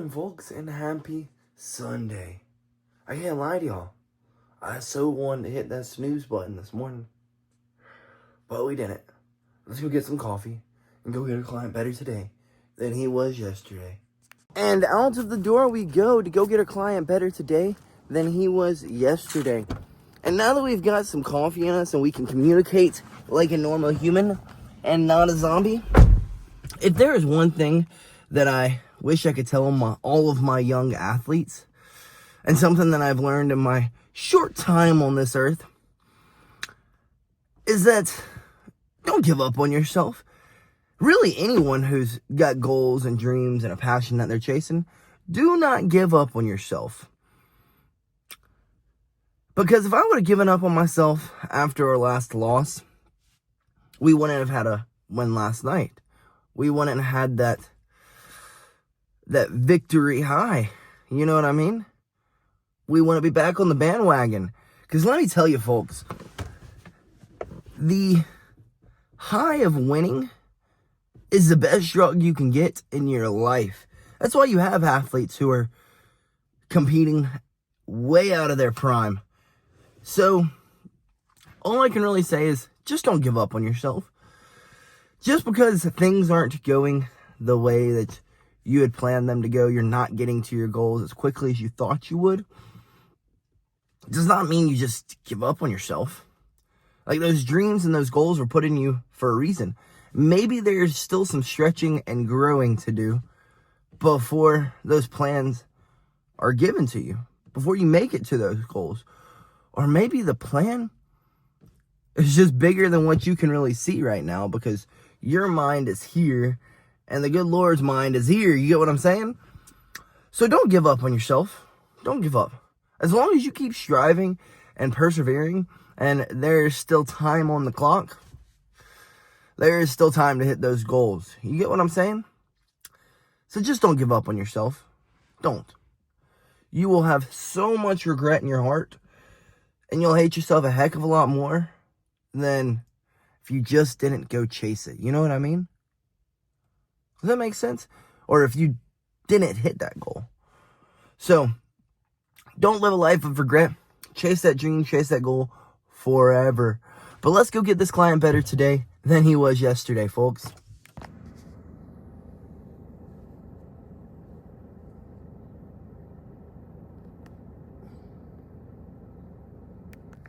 morning, folks, and happy Sunday. I can't lie to y'all. I so wanted to hit that snooze button this morning, but we didn't. Let's go get some coffee and go get a client better today than he was yesterday. And out of the door we go to go get a client better today than he was yesterday. And now that we've got some coffee in us and we can communicate like a normal human and not a zombie, if there is one thing that I wish I could tell all of my young athletes, and something that I've learned in my short time on this earth, is that don't give up on yourself. Really, anyone who's got goals and dreams and a passion that they're chasing, do not give up on yourself. Because if I would have given up on myself after our last loss, we wouldn't have had a win last night. We wouldn't have had that victory high. You know what I mean? We want to be back on the bandwagon. Because let me tell you, folks, the high of winning is the best drug you can get in your life. That's why you have athletes who are competing way out of their prime. So, all I can really say is just don't give up on yourself. Just because things aren't going the way that you had planned them to go, you're not getting to your goals as quickly as you thought you would, does not mean you just give up on yourself. Like, those dreams and those goals were put in you for a reason. Maybe there's still some stretching and growing to do before those plans are given to you, before you make it to those goals. Or maybe the plan is just bigger than what you can really see right now, because your mind is here and the good Lord's mind is here. You get what I'm saying? So don't give up on yourself. Don't give up. As long as you keep striving and persevering, and there's still time on the clock, there is still time to hit those goals. You get what I'm saying? So just don't give up on yourself. Don't. You will have so much regret in your heart, and you'll hate yourself a heck of a lot more than if you just didn't go chase it. You know what I mean? Does that make sense? Or if you didn't hit that goal. So, don't live a life of regret. Chase that dream, chase that goal forever. But let's go get this client better today than he was yesterday, folks.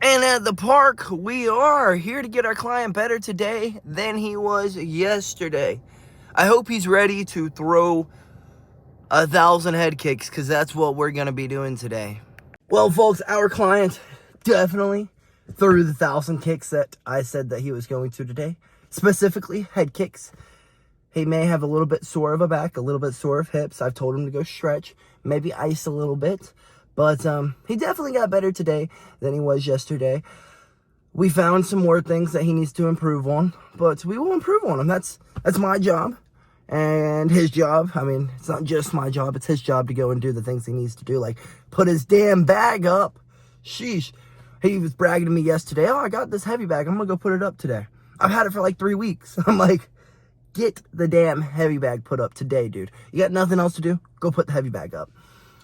And at the park, we are here to get our client better today than he was yesterday. I hope he's ready to throw 1,000 head kicks, because that's what we're going to be doing today. Well, folks, our client definitely threw the 1,000 kicks that I said that he was going to today. Specifically, head kicks. He may have a little bit sore of a back, a little bit sore of hips. I've told him to go stretch, maybe ice a little bit. But he definitely got better today than he was yesterday. We found some more things that he needs to improve on, but we will improve on him. That's my job and his job. I mean, it's not just my job. It's his job to go and do the things he needs to do, like put his damn bag up. Sheesh. He was bragging to me yesterday, oh, I got this heavy bag. I'm going to go put it up today. I've had it for like 3 weeks. I'm like, get the damn heavy bag put up today, dude. You got nothing else to do? Go put the heavy bag up.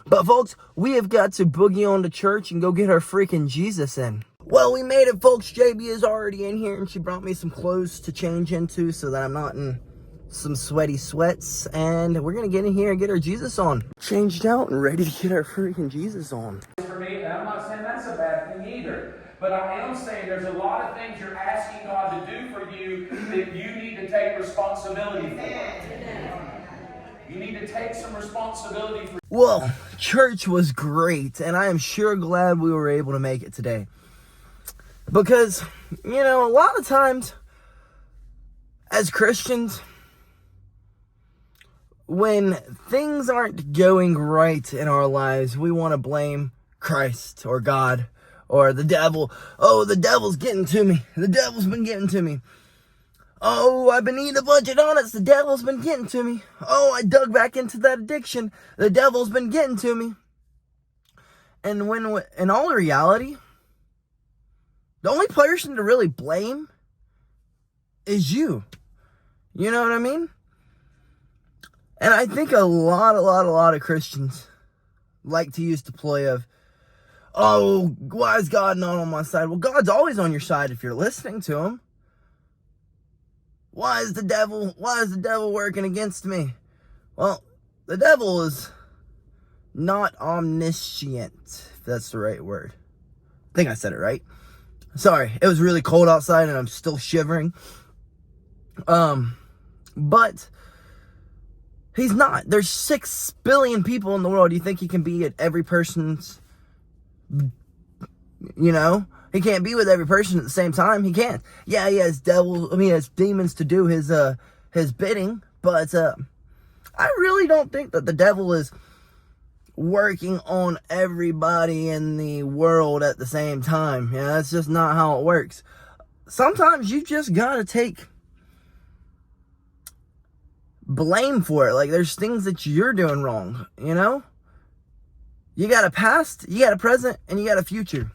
But folks, we have got to boogie on to church and go get our freaking Jesus in. Well, we made it, folks. JB is already in here, and she brought me some clothes to change into so that I'm not in some sweaty sweats. And we're going to get in here and get our Jesus on. Changed out and ready to get our freaking Jesus on. For me, and I'm not saying that's a bad thing either. But I am saying there's a lot of things you're asking God to do for you that you need to take responsibility for. You need to take some responsibility for. Well, church was great, and I am sure glad we were able to make it today. Because, you know, a lot of times, as Christians, when things aren't going right in our lives, we want to blame Christ or God or the devil. Oh, the devil's getting to me. The devil's been getting to me. Oh, I've been eating a bunch of donuts. The devil's been getting to me. Oh, I dug back into that addiction. The devil's been getting to me. And when, in all reality, the only person to really blame is you. You know what I mean? And I think a lot of Christians like to use the ploy of, oh, why is God not on my side? Well, God's always on your side if you're listening to him. Why is the devil working against me? Well, the devil is not omniscient, if that's the right word. I think I said it right. Sorry, it was really cold outside and I'm still shivering. But he's not. There's 6 billion people in the world. Do you think he can be at every person's, he can't be with every person at the same time. He can't. Yeah, he has demons to do his bidding, but I really don't think that the devil is working on everybody in the world at the same time. Yeah, that's just not how it works. Sometimes you just gotta take blame for it. Like, there's things that you're doing wrong, You got a past, you got a present, and you got a future.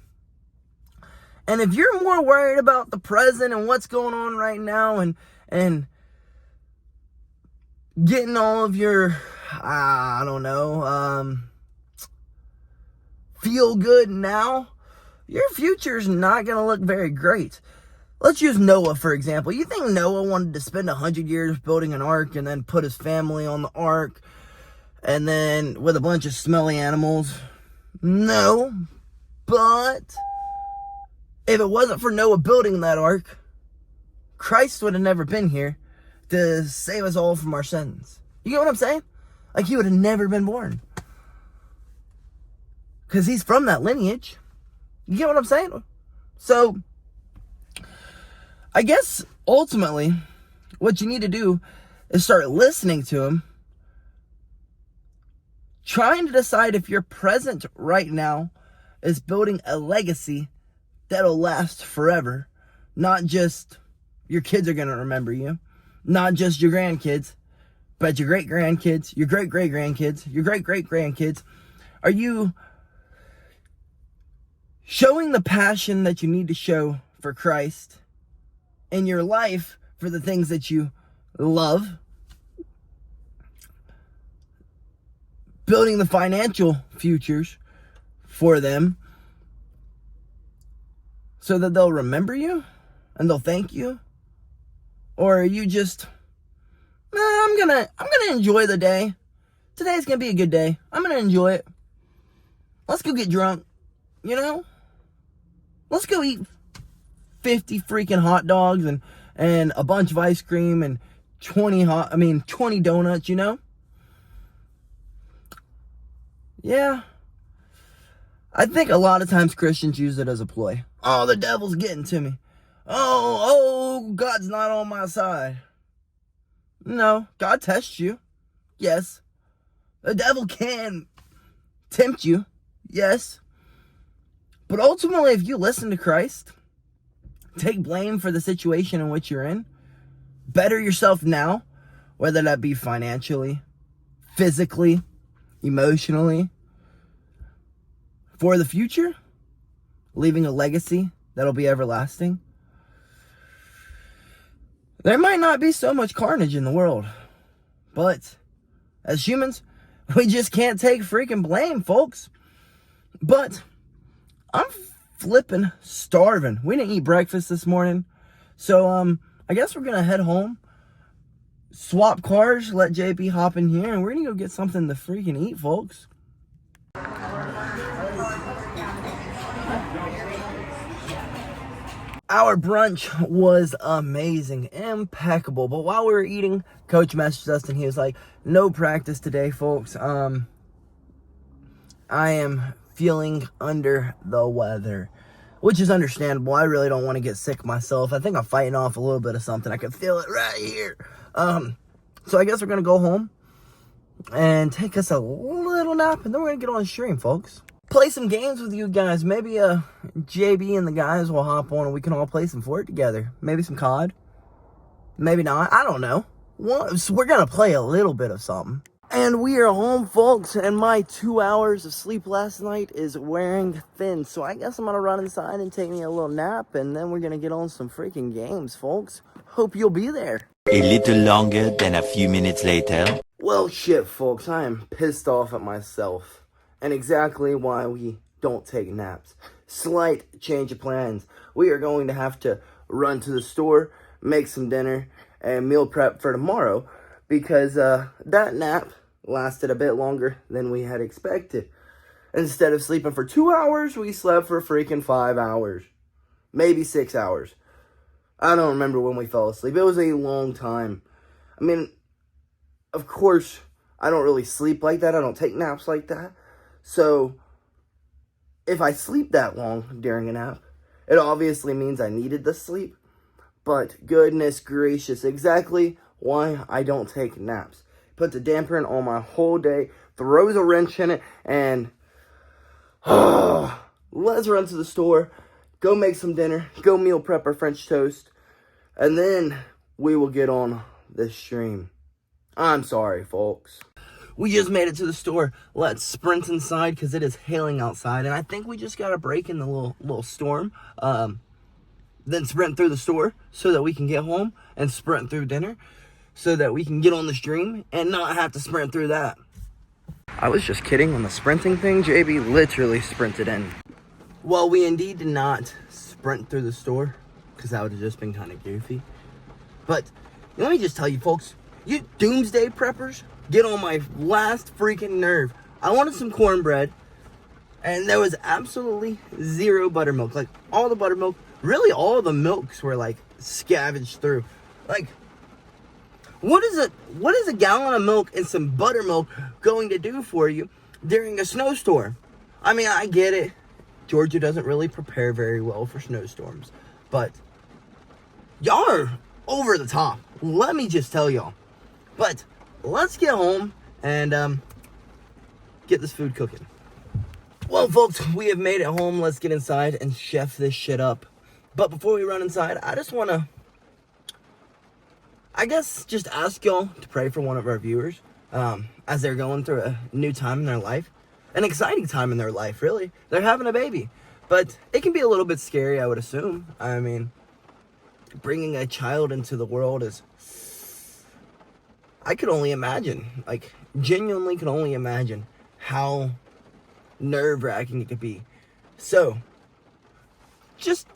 And if you're more worried about the present and what's going on right now and getting all of your, feel good now, your future's not going to look very great. Let's use Noah, for example. You think Noah wanted to spend 100 years building an ark and then put his family on the ark and then with a bunch of smelly animals? No. But if it wasn't for Noah building that ark, Christ would have never been here to save us all from our sins. You get what I'm saying? Like, he would have never been born. Because he's from that lineage. You get what I'm saying? So, I guess, ultimately, what you need to do is start listening to him, trying to decide if your present right now is building a legacy that'll last forever. Not just your kids are going to remember you, not just your grandkids, but your great-grandkids, your great-great-grandkids, your great-great-grandkids. Are you showing the passion that you need to show for Christ in your life for the things that you love? Building the financial futures for them so that they'll remember you and they'll thank you? Or are you just, I'm gonna enjoy the day. Today's gonna be a good day. I'm gonna enjoy it. Let's go get drunk, Let's go eat 50 freaking hot dogs and a bunch of ice cream and 20 donuts, Yeah. I think a lot of times Christians use it as a ploy. Oh, the devil's getting to me. Oh, God's not on my side. No, God tests you. Yes. The devil can tempt you. Yes. But ultimately, if you listen to Christ, take blame for the situation in which you're in, better yourself now, whether that be financially, physically, emotionally, for the future, leaving a legacy that'll be everlasting. There might not be so much carnage in the world, but as humans, we just can't take freaking blame, folks. But I'm flipping starving. We didn't eat breakfast this morning, so I guess we're gonna head home, swap cars, let JB hop in here, and we're gonna go get something to freaking eat, folks. Our brunch was amazing, impeccable. But while we were eating, Coach messaged us and he was like, no practice today, folks. I am feeling under the weather, which is understandable. I really don't want to get sick myself. I think I'm fighting off a little bit of something. I can feel it right here. So I guess we're going to go home and take us a little nap, and then we're going to get on stream, folks. Play some games with you guys. Maybe JB and the guys will hop on and we can all play some Fort together. Maybe some COD. Maybe not. I don't know. We're going to play a little bit of something. And we are home, folks, and my 2 hours of sleep last night is wearing thin. So I guess I'm going to run inside and take me a little nap, and then we're going to get on some freaking games, folks. Hope you'll be there. A little longer than a few minutes later. Well, shit, folks, I am pissed off at myself. And exactly why we don't take naps. Slight change of plans. We are going to have to run to the store, make some dinner, and meal prep for tomorrow. Because that nap lasted a bit longer than we had expected. Instead of sleeping for 2 hours, we slept for freaking 5 hours. Maybe 6 hours. I don't remember when we fell asleep. It was a long time. I mean, of course, I don't really sleep like that. I don't take naps like that. So, if I sleep that long during a nap, it obviously means I needed the sleep. But goodness gracious, exactly why I don't take naps. Puts a damper in on my whole day, throws a wrench in it, and let's run to the store, go make some dinner, go meal prep our French toast, and then we will get on this stream. I'm sorry, folks. We just made it to the store. Let's sprint inside because it is hailing outside, and I think we just got a break in the little storm. Then sprint through the store so that we can get home, and sprint through dinner so that we can get on the stream and not have to sprint through that. I was just kidding on the sprinting thing. JB literally sprinted in. Well, we indeed did not sprint through the store because that would have just been kind of goofy. But let me just tell you, folks, you doomsday preppers get on my last freaking nerve. I wanted some cornbread, and there was absolutely zero buttermilk. Like, all the buttermilk, really all the milks were, like, scavenged through. Like, what is a gallon of milk and some buttermilk going to do for you during a snowstorm? I mean, I get it. Georgia doesn't really prepare very well for snowstorms. But y'all are over the top. Let me just tell y'all. But let's get home and get this food cooking. Well, folks, we have made it home. Let's get inside and chef this shit up. But before we run inside, I just want to, just ask y'all to pray for one of our viewers as they're going through a new time in their life. An exciting time in their life, really. They're having a baby. But it can be a little bit scary, I would assume. I mean, bringing a child into the world is, I could only imagine, like, genuinely could only imagine how nerve-wracking it could be. So, just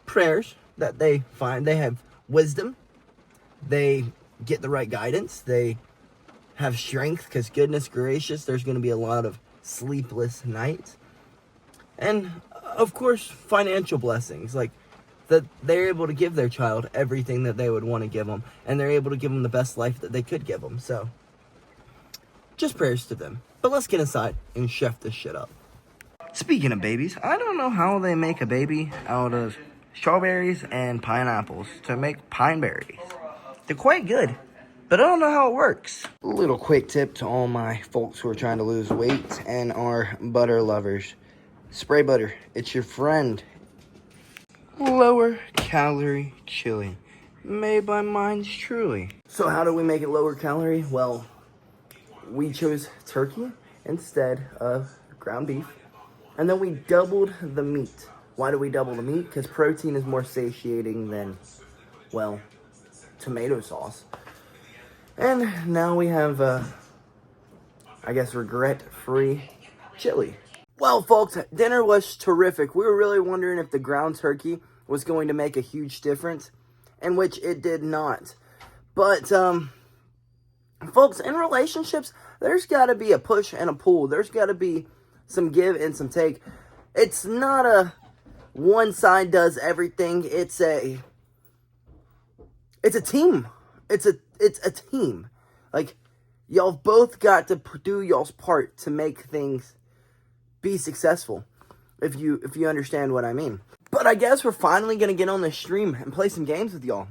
prayers that they have wisdom, they get the right guidance, they have strength, because goodness gracious, there's going to be a lot of sleepless nights. And, of course, financial blessings, like, that they're able to give their child everything that they would want to give them, and they're able to give them the best life that they could give them. So, just prayers to them. But let's get inside and chef this shit up. Speaking of babies, I don't know how they make a baby out of strawberries and pineapples to make pine berries. They're quite good, but I don't know how it works. A little quick tip to all my folks who are trying to lose weight and are butter lovers. Spray butter, it's your friend. Lower calorie chili, made by Minds Truly. So how do we make it lower calorie? Well, we chose turkey instead of ground beef, and then we doubled the meat. Why do we double the meat? Because protein is more satiating than, well, tomato sauce. And now we have, regret-free chili. Well, folks, dinner was terrific. We were really wondering if the ground turkey was going to make a huge difference, in which it did not. But, folks, in relationships, there's got to be a push and a pull. There's got to be some give and some take. It's not a one side does everything. It's a team. It's a team. Like, y'all both got to do y'all's part to make things be successful, if you understand what I mean. But I guess we're finally gonna get on this stream and play some games with y'all.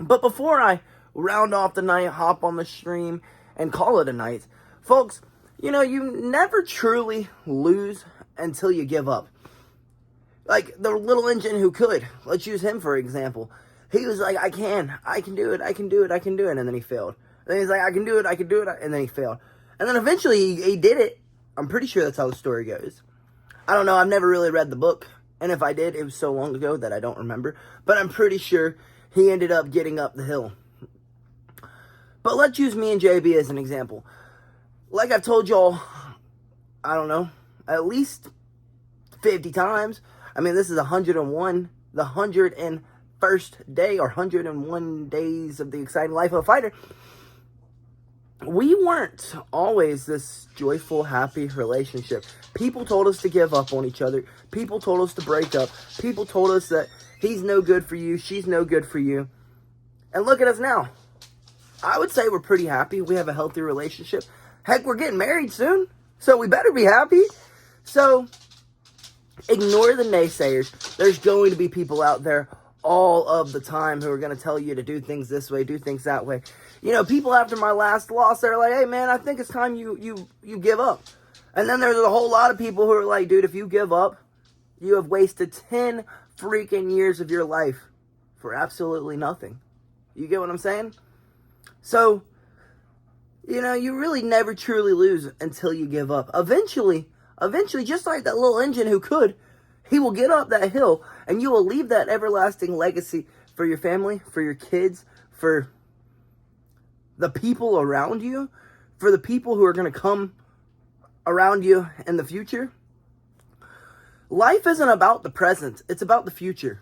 But before I round off the night, hop on the stream, and call it a night, folks, you never truly lose until you give up. Like the little engine who could. Let's use him for example. He was like, I can do it, and then he failed. Then he's like, I can do it, and then he failed. And then eventually he did it. I'm pretty sure that's how the story goes. I don't know, I've never really read the book, and if I did, it was so long ago that I don't remember. But I'm pretty sure he ended up getting up the hill. But let's use me and JB as an example. Like I've told y'all, I don't know, at least 50 times. I mean, this is 101, the 101st day, or 101 days of the exciting life of a fighter. We weren't always this joyful, happy relationship. People told us to give up on each other. People told us to break up. People told us that he's no good for you, she's no good for you. And look at us now. I would say we're pretty happy. We have a healthy relationship. Heck, we're getting married soon, so we better be happy. So, ignore the naysayers. There's going to be people out there all of the time who are going to tell you to do things this way, do things that way. You know, people after my last loss, they're like, hey, man, I think it's time you give up. And then there's a whole lot of people who are like, dude, if you give up, you have wasted 10 freaking years of your life for absolutely nothing. You get what I'm saying? So, you know, you really never truly lose until you give up. Eventually, just like that little engine who could, he will get up that hill, and you will leave that everlasting legacy for your family, for your kids, for the people around you, for the people who are going to come around you in the future. Life isn't about the present. It's about the future.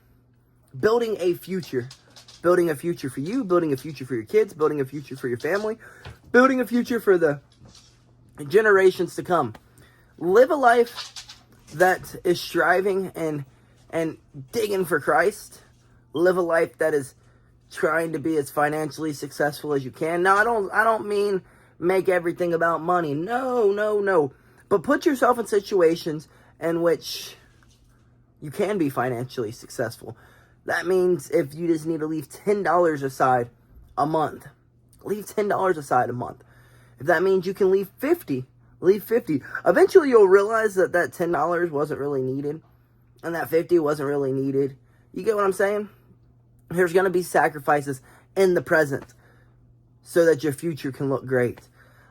Building a future. Building a future for you, building a future for your kids, building a future for your family, building a future for the generations to come. Live a life that is striving and digging for Christ. Live a life that is trying to be as financially successful as you can. Now, I don't mean make everything about money. No. But put yourself in situations in which you can be financially successful. That means if you just need to leave $10 aside a month, leave $10 aside a month. If that means you can leave 50, leave 50. Eventually you'll realize that $10 wasn't really needed, and that 50 wasn't really needed. You get what I'm saying? There's going to be sacrifices in the present so that your future can look great.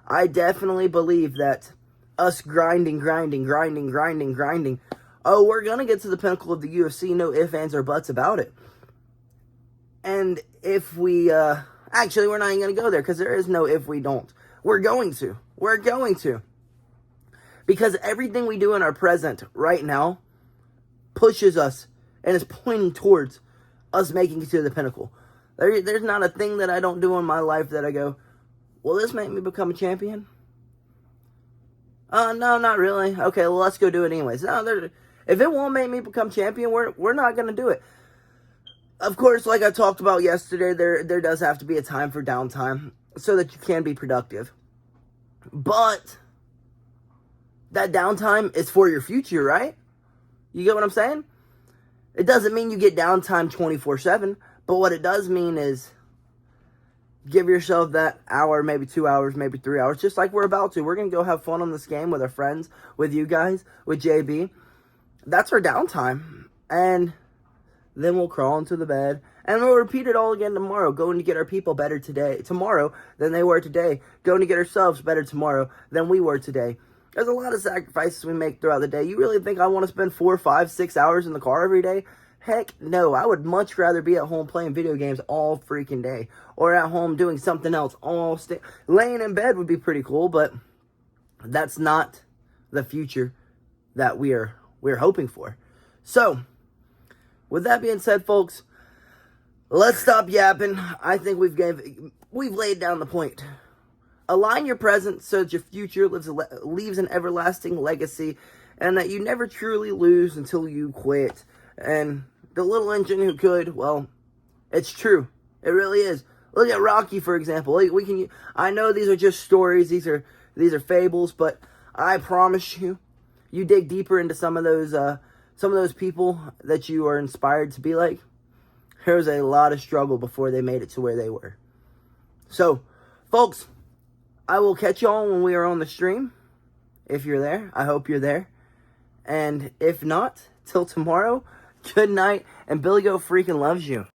I definitely believe that us grinding, oh, we're going to get to the pinnacle of the UFC, no ifs, ands, or buts about it. And if we, actually, we're not even going to go there, because there is no if we don't. We're going to. Because everything we do in our present right now pushes us and is pointing towards us making it to the pinnacle. There's not a thing that I don't do in my life that I go, will this make me become a champion? No, not really. Okay, well, let's go do it anyways. No, if it won't make me become champion, we're not going to do it. Of course, like I talked about yesterday, there does have to be a time for downtime so that you can be productive. But that downtime is for your future, right? You get what I'm saying? It doesn't mean you get downtime 24/7, but what it does mean is give yourself that hour, maybe 2 hours, maybe 3 hours, just like we're about to. We're going to go have fun on this game with our friends, with you guys, with JB. That's our downtime. And then we'll crawl into the bed, and we'll repeat it all again tomorrow, going to get our people better tomorrow than they were today, going to get ourselves better tomorrow than we were today. There's a lot of sacrifices we make throughout the day. You really think I want to spend 4, 5, 6 hours in the car every day? Heck no. I would much rather be at home playing video games all freaking day, or at home doing something else laying in bed would be pretty cool, but that's not the future that we're hoping for. So, with that being said, folks, let's stop yapping. I think we've laid down the point. Align your present so that your future leaves an everlasting legacy, and that you never truly lose until you quit. And the little engine who could, well, it's true. It really is. Look at Rocky, for example. I know these are just stories. These are fables, but I promise you dig deeper into some of those people that you are inspired to be like. There was a lot of struggle before they made it to where they were. So, folks, I will catch y'all when we are on the stream. If you're there, I hope you're there. And if not, till tomorrow, good night. And BillyGoat freaking loves you.